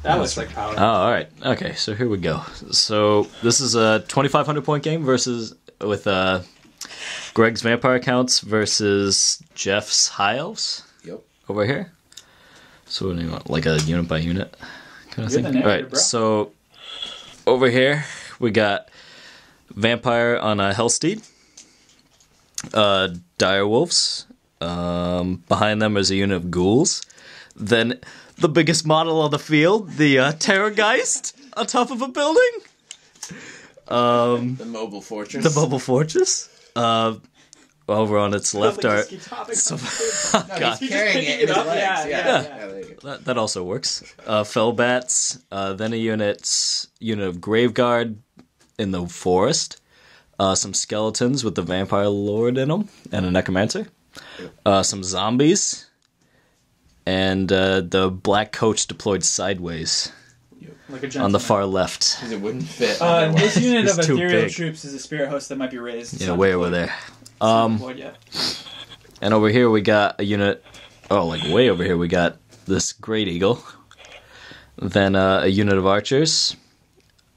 That looks like power. Oh, all right. Okay, so here we go. So this is a 2,500 point game versus with Greg's vampire counts versus Jeff's high elves. Yep. Over here. So what do you want? Like a unit by unit kind of You're thing? the narrator, All right, bro. so over here we got vampire on a Hellsteed. Dire wolves. Behind them is a unit of ghouls. Then the biggest model on the field, the Terrorgeist on top of a building. The mobile fortress. The mobile fortress. Over on its left are So, No, God. he's carrying picking it in it his up, legs. yeah. There you go. that also works. Fellbats. Then a unit of Graveguard in the forest. Some skeletons with the vampire lord in them and a necromancer. Some zombies. And the black coach deployed sideways like a on the far left. Because it wouldn't fit. This unit It's of too ethereal big. troops is a spirit host that might be raised. Yeah, way over there. Yeah. And over here we got a unit. Oh, like way over here we got this Great Eagle. Then a unit of archers.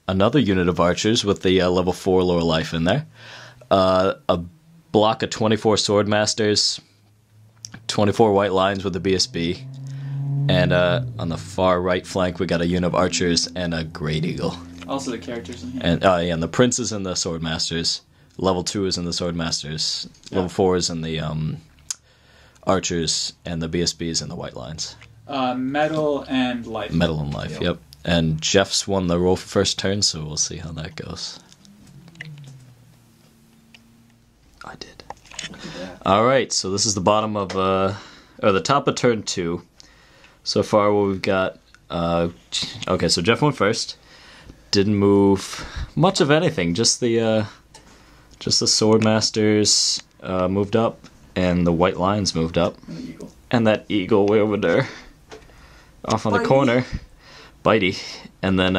Another unit of archers with the level 4 lower life in there. A block of 24 swordmasters. 24 white lines with the BSB. And on the far right flank we got a unit of archers and a Great Eagle. Also the characters in here. And and the princes and the swordmasters. Level 2 is in the swordmasters. Level 4 is in the archers, and the BSBs in the white lines. Metal and life. Metal and life, yep. And Jeff's won the roll for first turn, so we'll see how that goes. I did. Alright, so this is the bottom of, or the top of turn 2. So far what we've got, okay, so Jeff went first. Didn't move much of anything, just the swordmasters moved up, and the white lions moved up. And the eagle. And that eagle way over there, off on the corner, Bitey. And then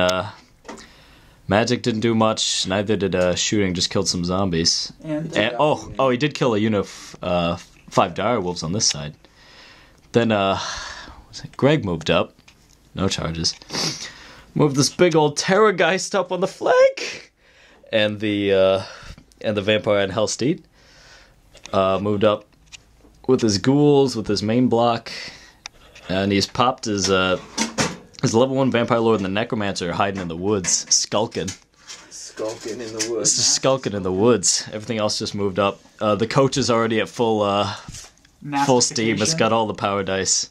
magic didn't do much. Neither did shooting. Just killed some zombies. And he did kill a unit of 5 dire wolves on this side. Then Greg moved up. No charges. Moved this big old Terrorgeist up on the flank, and the vampire and Hellsteed moved up with his ghouls, with his main block, and he's popped his level 1 vampire lord and the necromancer hiding in the woods, skulking. Skulking in the woods. Just skulking in the woods. Everything else just moved up. The coach is already at full steam. It's got all the power dice.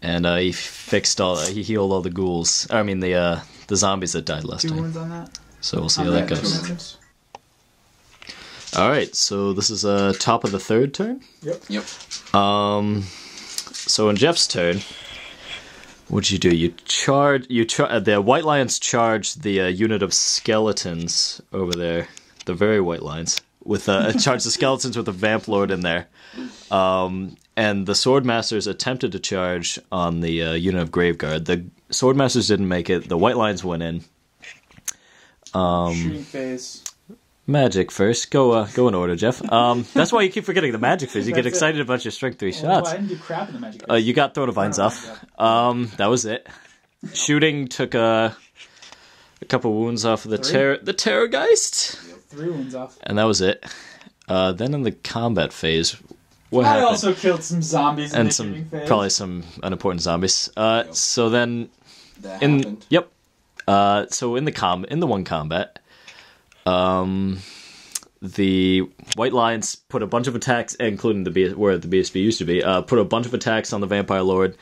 And he healed all the ghouls. I mean the zombies that died last 2 time. wounds on that. So we'll see how that goes. Alright, so this is top of the 3rd turn. Yep. So in Jeff's turn, what'd you do? The white lions charged the unit of skeletons over there, the very white lions, with charged the skeletons with a vamp lord in there. And the swordmasters attempted to charge on the unit of Graveguard. The swordmasters didn't make it. The white lions went in. Shooting phase. Magic first. Go in order, Jeff. That's why you keep forgetting the magic phase. You get excited about your strength 3 shots. I didn't do crap in the magic phase. You got Throne of Vines off. That was it. Shooting took a couple wounds off of the Terrorgeist. 3 wounds off. And that was it. Then in the combat phase, what I happened? also killed some zombies in And the shooting phase. probably some unimportant zombies. So then That happened. Yep. So in the one combat, the white lions put a bunch of attacks, including where the BSB used to be, put a bunch of attacks on the vampire lord.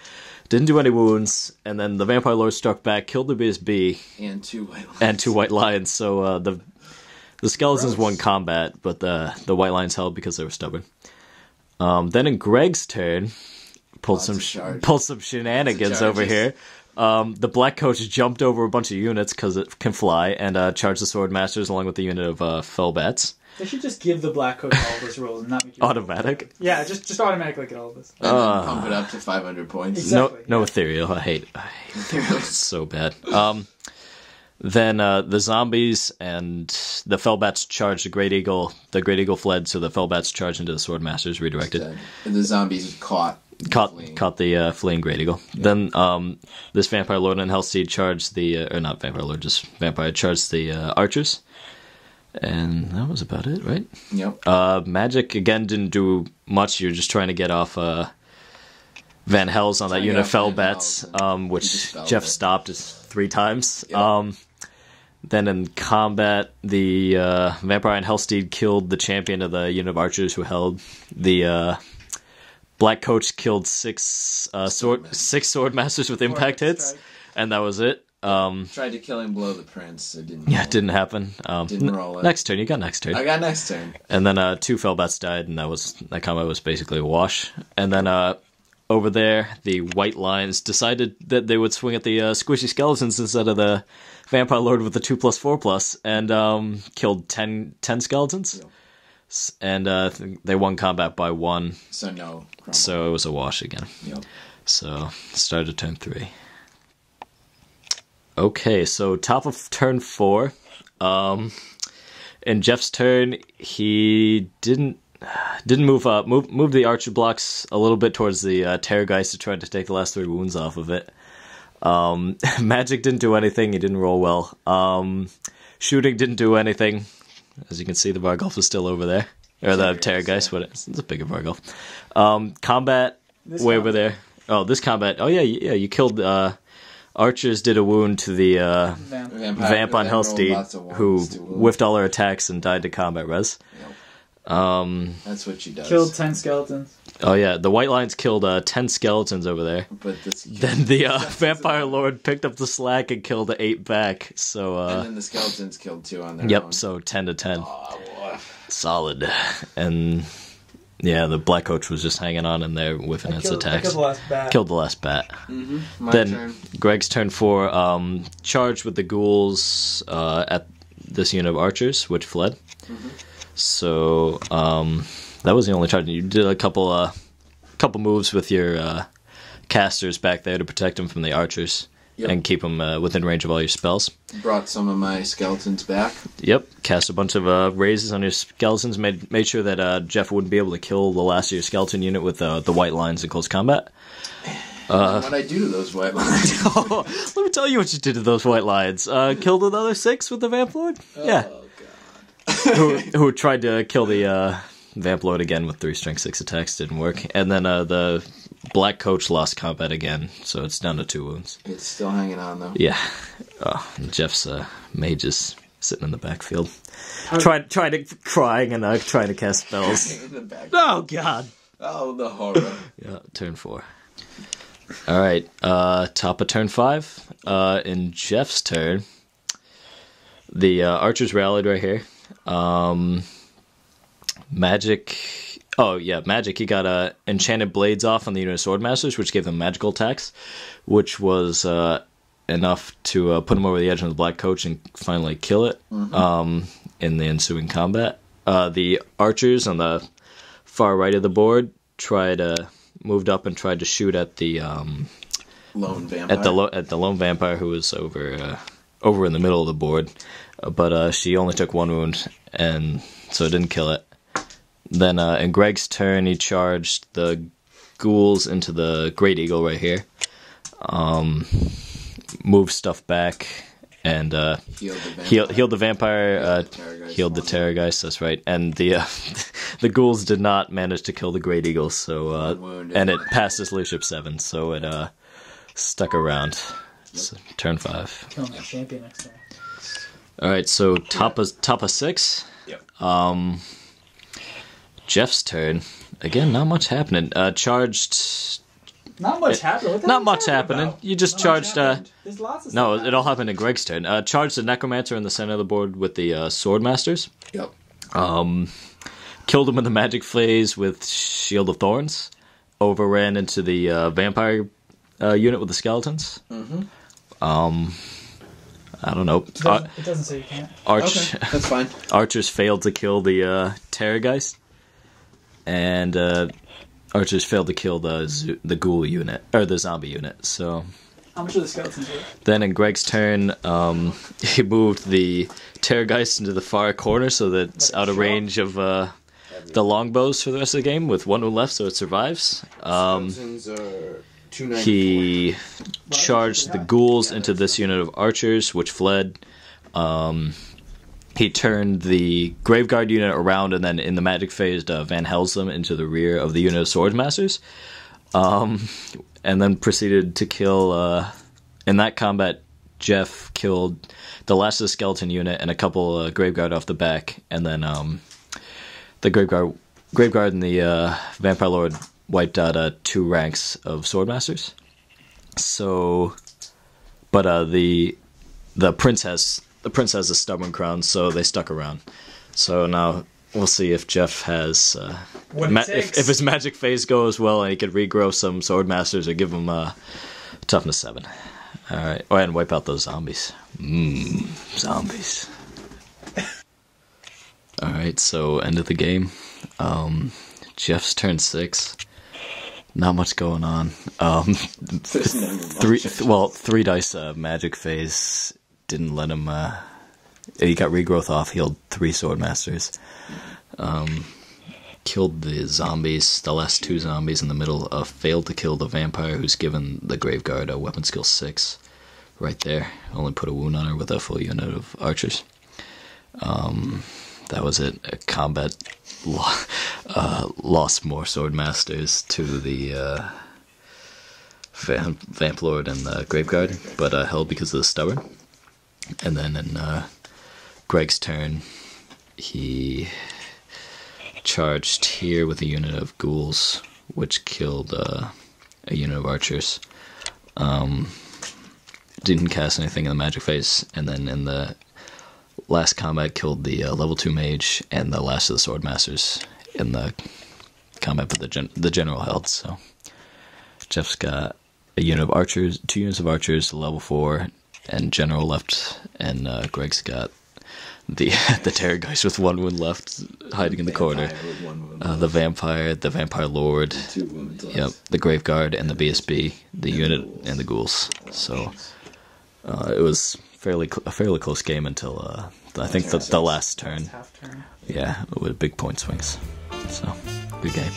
Didn't do any wounds, and then the vampire lord struck back, killed the BSB And 2 white lions. and 2 white lions. So the skeletons won combat, but the white lions held because they were stubborn. Then in Greg's turn, pulled some shenanigans over here. The black coach jumped over a bunch of units because it can fly, and charged the swordmasters along with the unit of Fellbats. They should just give the black coach all of those rolls and not make you Automatic. Yeah, just automatically get all of this. And then pump it up to 500 points. Exactly. No ethereal. I hate ethereal. It's so bad. Then the zombies and the Fellbats charged the Great Eagle. The Great Eagle fled, so the Fellbats charged into the swordmasters, redirected. And the zombies caught caught the fleeing Great Eagle. Yep. Then this Vampire Lord and Hellsteed charged the or not Vampire Lord, just Vampire charged the archers, and that was about it, right? Yep. Magic again didn't do much. You're just trying to get off Van Hels on that unit fell bats, which Jeff stopped 3 times. Yep. Then in combat, the Vampire and Hellsteed killed the champion of the unit of archers who held. The Black Coach killed 6 sword masters with impact hits, and that was it. Tried to kill him below the prince. It didn't. Yeah, it didn't happen. Didn't roll it. Next turn, you got next turn. I got next turn. And then 2 Fellbats died, and that combat was basically a wash. And then over there, the White Lions decided that they would swing at the squishy skeletons instead of the Vampire Lord with the 2+4+, and killed 10 skeletons. Yep. And they won combat by 1. So no. Crumble. So it was a wash again. Yep. So started turn 3. Okay, so top of turn 4. In Jeff's turn, he didn't move up. Moved the archer blocks a little bit towards the Terrorgeist to try to take the last 3 wounds off of it. Magic didn't do anything. He didn't roll well. Shooting didn't do anything. As you can see, the Vargulf is still over there. Or the Terrorgeist. It's a bigger Vargulf. Combat, way over there. Oh, this combat. Oh, yeah, you killed... Archers did a wound to the Vamp on Hellsteed, who whiffed all her attacks and died to combat res. Yep. That's what she does. Killed 10 skeletons. Oh yeah, the White Lions killed 10 skeletons over there. But then the Vampire Lord picked up the slack and killed 8 back. So and then the skeletons killed 2 on their own. Yep, so 10 to 10. Oh, boy. Solid. And yeah, the Black Coach was just hanging on in there whiffing its attacks. Killed the last bat. Mm-hmm. Then turn. Greg's turn 4, charged with the ghouls at this unit of archers, which fled. Mm-hmm. So that was the only charge. You did a couple moves with your casters back there to protect them from the archers. Yep. And keep them within range of all your spells. Brought some of my skeletons back. Yep, cast a bunch of raises on your skeletons. Made sure that Jeff wouldn't be able to kill the last of your skeleton unit with the White Lions in close combat. What'd I do to those White Lions? Let me tell you what you did to those White Lions. Killed another 6 with the Vamp Lord? Yeah. Oh, God. who tried to kill the Vamp Lord again with 3 strength 6 attacks. Didn't work. And then the Black Coach lost combat again, so it's down to 2 wounds. It's still hanging on, though. Yeah. Jeff's mage is sitting in the backfield. Crying and trying to cast spells. In the back. Oh, God. Oh, the horror. Yeah, turn 4. All right, top of turn 5. In Jeff's turn, the archers rallied right here. Magic... Oh, yeah, Magic. He got Enchanted Blades off on the unit of Swordmasters, which gave them magical attacks, which was enough to put him over the edge on the Black Coach and finally kill it in the ensuing combat. The archers on the far right of the board moved up and tried to shoot at the lone vampire. At the lone vampire who was over in the middle of the board, but she only took 1 wound, and so it didn't kill it. Then in Greg's turn, he charged the ghouls into the Great Eagle right here. Moved stuff back and healed the vampire. Healed the Terrorgeist. That's right. And the the ghouls did not manage to kill the Great Eagle. So and it passed his leadership 7. So it stuck around. Yep. So, turn 5. Killing the champion next time. All right. So top of 6. Yep. Jeff's turn. Again, not much happening. Charged... Not much happening? Not much happening. You just charged... There's lots of no, stuff it all happened in Greg's turn. Charged the Necromancer in the center of the board with the Swordmasters. Yep. Killed him in the magic phase with Shield of Thorns. Overran into the Vampire unit with the Skeletons. Mm-hmm. I don't know. It doesn't say you can't. Okay, that's fine. Archers failed to kill the Terrorgeist. And archers failed to kill the ghoul unit, or the zombie unit, so... How much are the skeletons worth? Then in Greg's turn, he moved the Terrorgeist into the far corner so that it's out of range of the longbows for the rest of the game with 1 wound left, so it survives. Skeletons are 294. He charged the ghouls into this unit of archers, which fled. He turned the Graveguard unit around, and then in the magic phase, Van Hells them into the rear of the unit of Swordsmasters. And then proceeded to kill... in that combat, Jeff killed the last of the skeleton unit and a couple Graveguard off the back, and then the Graveguard and the Vampire Lord wiped out 2 ranks of Swordmasters. So, but the prince has a stubborn crown, so they stuck around. So now we'll see if Jeff has if his magic phase goes well and he could regrow some Swordmasters or give him toughness 7. All right. Oh, and wipe out those zombies. Zombies. All right. So end of the game. Jeff's turn 6. Not much going on. 3 dice magic phase didn't let him. He got regrowth off. Healed 3 Swordmasters. Killed the zombies. The last 2 zombies in the middle. Failed to kill the vampire, who's given the Graveguard a weapon skill 6. Right there. Only put a wound on her with a full unit of archers. That was it. A combat lost more Swordmasters to the Vamp Lord and the Graveguard, but held because of the stubborn. And then in Greg's turn, he charged here with a unit of ghouls, which killed a unit of archers. Didn't cast anything in the magic phase, and then in the last combat killed the level 2 mage and the last of the Swordmasters in the combat, but the general held. So Jeff's got a unit of archers, 2 units of archers, level 4, and general left, and Greg's got the Terrorgeist with 1 wound left, hiding in the corner. The Vampire Lord, yep, the Graveguard, and the BSB, the unit, and the ghouls. So it was a fairly close game until I think the last turn. Yeah, with big point swings. So good game.